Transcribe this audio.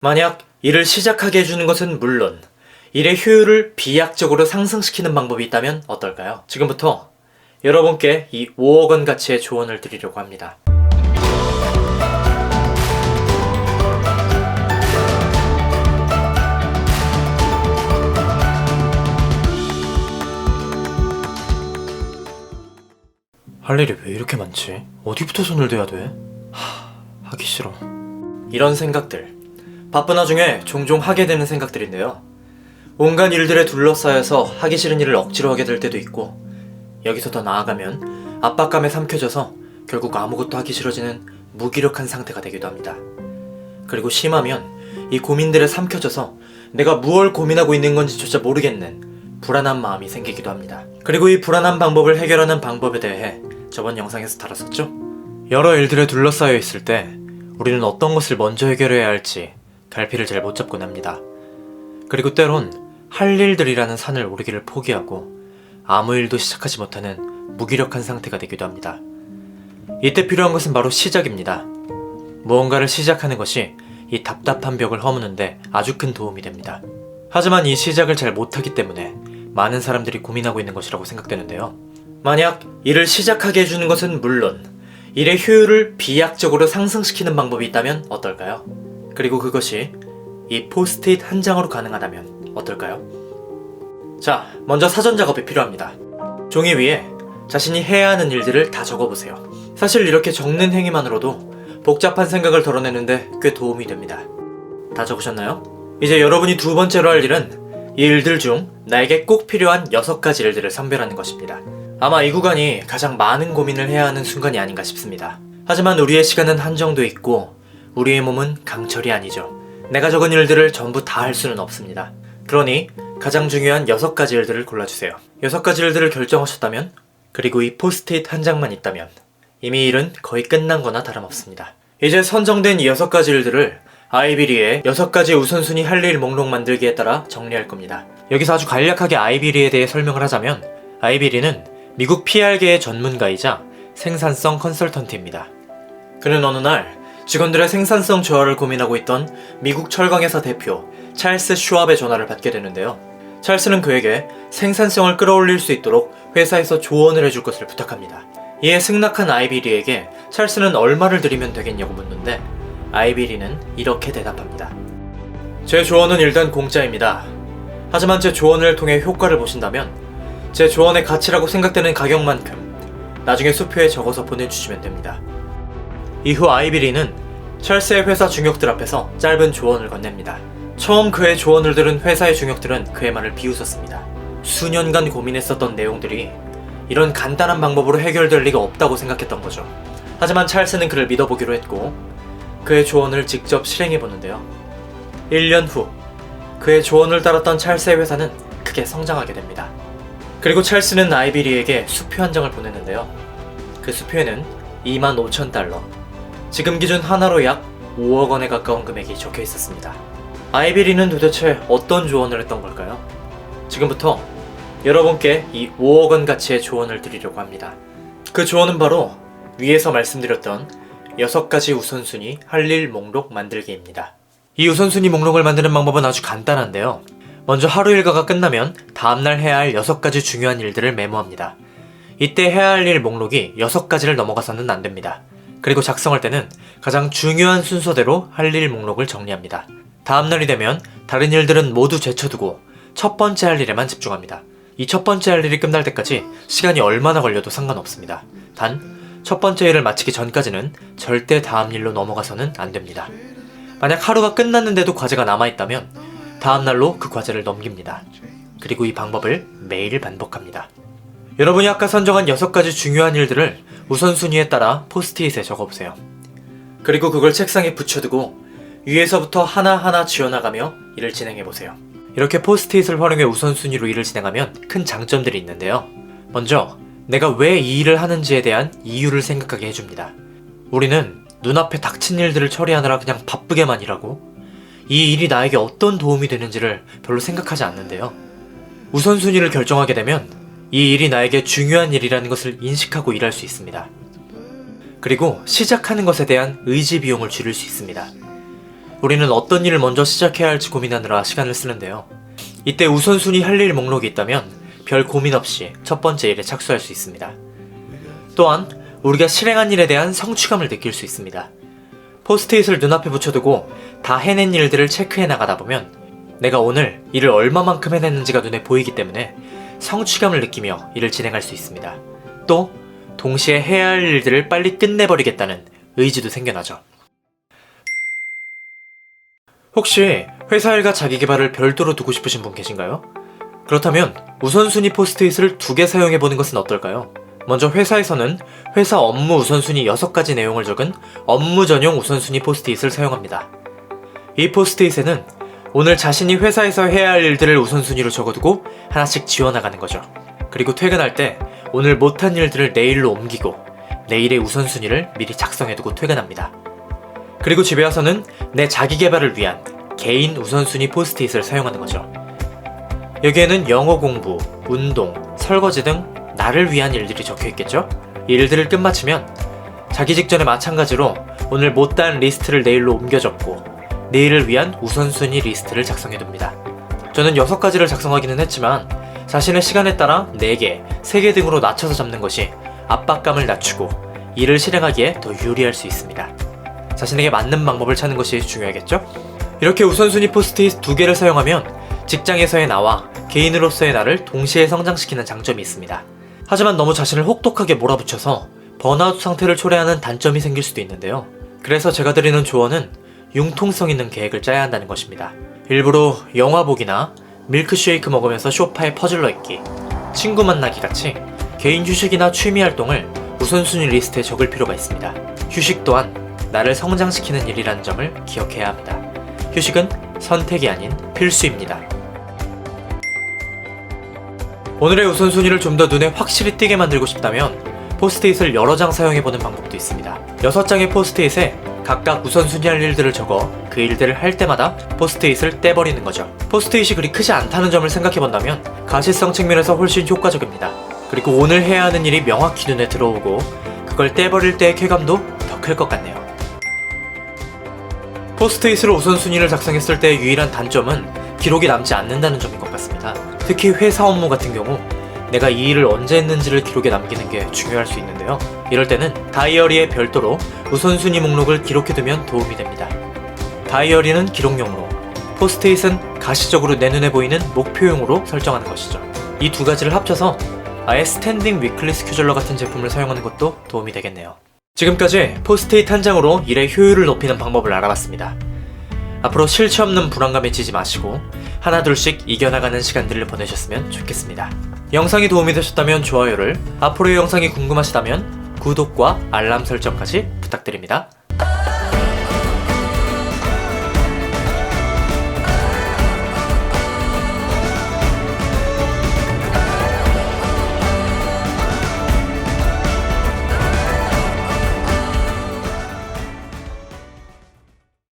만약 일을 시작하게 해주는 것은 물론 일의 효율을 비약적으로 상승시키는 방법이 있다면 어떨까요? 지금부터 여러분께 이 5억 원 가치의 조언을 드리려고 합니다. 할 일이 왜 이렇게 많지? 어디부터 손을 대야 돼? 하기 싫어. 이런 생각들, 바쁜 와중에 종종 하게 되는 생각들인데요. 온갖 일들에 둘러싸여서 하기 싫은 일을 억지로 하게 될 때도 있고, 여기서 더 나아가면 압박감에 삼켜져서 결국 아무것도 하기 싫어지는 무기력한 상태가 되기도 합니다. 그리고 심하면 이 고민들에 삼켜져서 내가 무얼 고민하고 있는 건지조차 모르겠는 불안한 마음이 생기기도 합니다. 그리고 이 불안한 방법을 해결하는 방법에 대해 저번 영상에서 다뤘었죠? 여러 일들에 둘러싸여 있을 때 우리는 어떤 것을 먼저 해결해야 할지 갈피를 잘 못 잡곤 합니다. 그리고 때론 할 일들이라는 산을 오르기를 포기하고 아무 일도 시작하지 못하는 무기력한 상태가 되기도 합니다. 이때 필요한 것은 바로 시작입니다. 무언가를 시작하는 것이 이 답답한 벽을 허무는데 아주 큰 도움이 됩니다. 하지만 이 시작을 잘 못하기 때문에 많은 사람들이 고민하고 있는 것이라고 생각되는데요. 만약 일을 시작하게 해주는 것은 물론 일의 효율을 비약적으로 상승시키는 방법이 있다면 어떨까요? 그리고 그것이 이 포스트잇 한 장으로 가능하다면 어떨까요? 자, 먼저 사전 작업이 필요합니다. 종이 위에 자신이 해야 하는 일들을 다 적어보세요. 사실 이렇게 적는 행위만으로도 복잡한 생각을 덜어내는데 꽤 도움이 됩니다. 다 적으셨나요? 이제 여러분이 두 번째로 할 일은 이 일들 중 나에게 꼭 필요한 6가지 일들을 선별하는 것입니다. 아마 이 구간이 가장 많은 고민을 해야 하는 순간이 아닌가 싶습니다. 하지만 우리의 시간은 한정돼 있고 우리의 몸은 강철이 아니죠. 내가 적은 일들을 전부 다 할 수는 없습니다. 그러니 가장 중요한 6가지 일들을 골라주세요. 6가지 일들을 결정하셨다면, 그리고 이 포스트잇 한 장만 있다면 이미 일은 거의 끝난 거나 다름없습니다. 이제 선정된 이 6가지 일들을 아이비리의 6가지 우선순위 할 일 목록 만들기에 따라 정리할 겁니다. 여기서 아주 간략하게 아이비리에 대해 설명을 하자면, 아이비리는 미국 PR계의 전문가이자 생산성 컨설턴트입니다. 그는 어느 날 직원들의 생산성 저하를 고민하고 있던 미국 철강회사 대표 찰스 슈왑의 전화를 받게 되는데요. 찰스는 그에게 생산성을 끌어올릴 수 있도록 회사에서 조언을 해줄 것을 부탁합니다. 이에 승낙한 아이비리에게 찰스는 얼마를 드리면 되겠냐고 묻는데, 아이비리는 이렇게 대답합니다. 제 조언은 일단 공짜입니다. 하지만 제 조언을 통해 효과를 보신다면 제 조언의 가치라고 생각되는 가격만큼 나중에 수표에 적어서 보내주시면 됩니다. 이후 아이비리는 찰스의 회사 중역들 앞에서 짧은 조언을 건넵니다. 처음 그의 조언을 들은 회사의 중역들은 그의 말을 비웃었습니다. 수년간 고민했었던 내용들이 이런 간단한 방법으로 해결될 리가 없다고 생각했던 거죠. 하지만 찰스는 그를 믿어보기로 했고 그의 조언을 직접 실행해보는데요. 1년 후 그의 조언을 따랐던 찰스의 회사는 크게 성장하게 됩니다. 그리고 찰스는 아이비리에게 수표 한 장을 보냈는데요. 그 수표에는 25,000달러, 지금 기준 하나로 약 5억 원에 가까운 금액이 적혀 있었습니다. 아이비리는 도대체 어떤 조언을 했던 걸까요? 지금부터 여러분께 이 5억 원 가치의 조언을 드리려고 합니다. 그 조언은 바로 위에서 말씀드렸던 6가지 우선순위 할 일 목록 만들기입니다. 이 우선순위 목록을 만드는 방법은 아주 간단한데요. 먼저 하루 일과가 끝나면 다음날 해야 할 6가지 중요한 일들을 메모합니다. 이때 해야 할 일 목록이 6가지를 넘어가서는 안 됩니다. 그리고 작성할 때는 가장 중요한 순서대로 할 일 목록을 정리합니다. 다음날이 되면 다른 일들은 모두 제쳐두고 첫 번째 할 일에만 집중합니다. 이 첫 번째 할 일이 끝날 때까지 시간이 얼마나 걸려도 상관없습니다. 단, 첫 번째 일을 마치기 전까지는 절대 다음 일로 넘어가서는 안 됩니다. 만약 하루가 끝났는데도 과제가 남아있다면 다음날로 그 과제를 넘깁니다. 그리고 이 방법을 매일 반복합니다. 여러분이 아까 선정한 6가지 중요한 일들을 우선순위에 따라 포스트잇에 적어보세요. 그리고 그걸 책상에 붙여두고 위에서부터 하나하나 지워나가며 일을 진행해보세요. 이렇게 포스트잇을 활용해 우선순위로 일을 진행하면 큰 장점들이 있는데요. 먼저 내가 왜 이 일을 하는지에 대한 이유를 생각하게 해줍니다. 우리는 눈앞에 닥친 일들을 처리하느라 그냥 바쁘게만 일하고 이 일이 나에게 어떤 도움이 되는지를 별로 생각하지 않는데요. 우선순위를 결정하게 되면 이 일이 나에게 중요한 일이라는 것을 인식하고 일할 수 있습니다. 그리고 시작하는 것에 대한 의지 비용을 줄일 수 있습니다. 우리는 어떤 일을 먼저 시작해야 할지 고민하느라 시간을 쓰는데요. 이때 우선순위 할 일 목록이 있다면 별 고민 없이 첫 번째 일에 착수할 수 있습니다. 또한 우리가 실행한 일에 대한 성취감을 느낄 수 있습니다. 포스트잇을 눈앞에 붙여두고 다 해낸 일들을 체크해 나가다 보면 내가 오늘 일을 얼마만큼 해냈는지가 눈에 보이기 때문에 성취감을 느끼며 일을 진행할 수 있습니다. 또 동시에 해야 할 일들을 빨리 끝내버리겠다는 의지도 생겨나죠. 혹시 회사 일과 자기계발을 별도로 두고 싶으신 분 계신가요? 그렇다면 우선순위 포스트잇을 2개 사용해보는 것은 어떨까요? 먼저 회사에서는 회사 업무 우선순위 6가지 내용을 적은 업무 전용 우선순위 포스트잇을 사용합니다. 이 포스트잇에는 오늘 자신이 회사에서 해야 할 일들을 우선순위로 적어두고 하나씩 지워나가는 거죠. 그리고 퇴근할 때 오늘 못한 일들을 내일로 옮기고 내일의 우선순위를 미리 작성해두고 퇴근합니다. 그리고 집에 와서는 내 자기계발을 위한 개인 우선순위 포스트잇을 사용하는 거죠. 여기에는 영어 공부, 운동, 설거지 등 나를 위한 일들이 적혀있겠죠? 이 일들을 끝마치면 자기 직전에 마찬가지로 오늘 못다한 리스트를 내일로 옮겨 적고 내일을 위한 우선순위 리스트를 작성해둡니다. 저는 6가지를 작성하기는 했지만 자신의 시간에 따라 4개, 3개 등으로 낮춰서 잡는 것이 압박감을 낮추고 일을 실행하기에 더 유리할 수 있습니다. 자신에게 맞는 방법을 찾는 것이 중요하겠죠? 이렇게 우선순위 포스트잇 2개를 사용하면 직장에서의 나와 개인으로서의 나를 동시에 성장시키는 장점이 있습니다. 하지만 너무 자신을 혹독하게 몰아붙여서 번아웃 상태를 초래하는 단점이 생길 수도 있는데요. 그래서 제가 드리는 조언은 융통성 있는 계획을 짜야 한다는 것입니다. 일부러 영화 보기나 밀크쉐이크 먹으면서 소파에 퍼질러 있기, 친구 만나기 같이 개인 휴식이나 취미 활동을 우선순위 리스트에 적을 필요가 있습니다. 휴식 또한 나를 성장시키는 일이라는 점을 기억해야 합니다. 휴식은 선택이 아닌 필수입니다. 오늘의 우선순위를 좀 더 눈에 확실히 띄게 만들고 싶다면 포스트잇을 여러 장 사용해보는 방법도 있습니다. 6장의 포스트잇에 각각 우선순위 할 일들을 적어 그 일들을 할 때마다 포스트잇을 떼버리는 거죠. 포스트잇이 그리 크지 않다는 점을 생각해본다면 가시성 측면에서 훨씬 효과적입니다. 그리고 오늘 해야 하는 일이 명확히 눈에 들어오고 그걸 떼버릴 때의 쾌감도 더 클 것 같네요. 포스트잇으로 우선순위를 작성했을 때의 유일한 단점은 기록이 남지 않는다는 점인 것 같습니다. 특히 회사 업무 같은 경우 내가 이 일을 언제 했는지를 기록에 남기는 게 중요할 수 있는데요. 이럴 때는 다이어리에 별도로 우선순위 목록을 기록해두면 도움이 됩니다. 다이어리는 기록용으로, 포스트잇은 가시적으로 내 눈에 보이는 목표용으로 설정하는 것이죠. 이 2가지를 합쳐서 아예 스탠딩 위클리 스케줄러 같은 제품을 사용하는 것도 도움이 되겠네요. 지금까지 포스트잇 한 장으로 일의 효율을 높이는 방법을 알아봤습니다. 앞으로 실체 없는 불안감에 지지 마시고 하나둘씩 이겨나가는 시간들을 보내셨으면 좋겠습니다. 영상이 도움이 되셨다면 좋아요를, 앞으로의 영상이 궁금하시다면 구독과 알람 설정까지 부탁드립니다.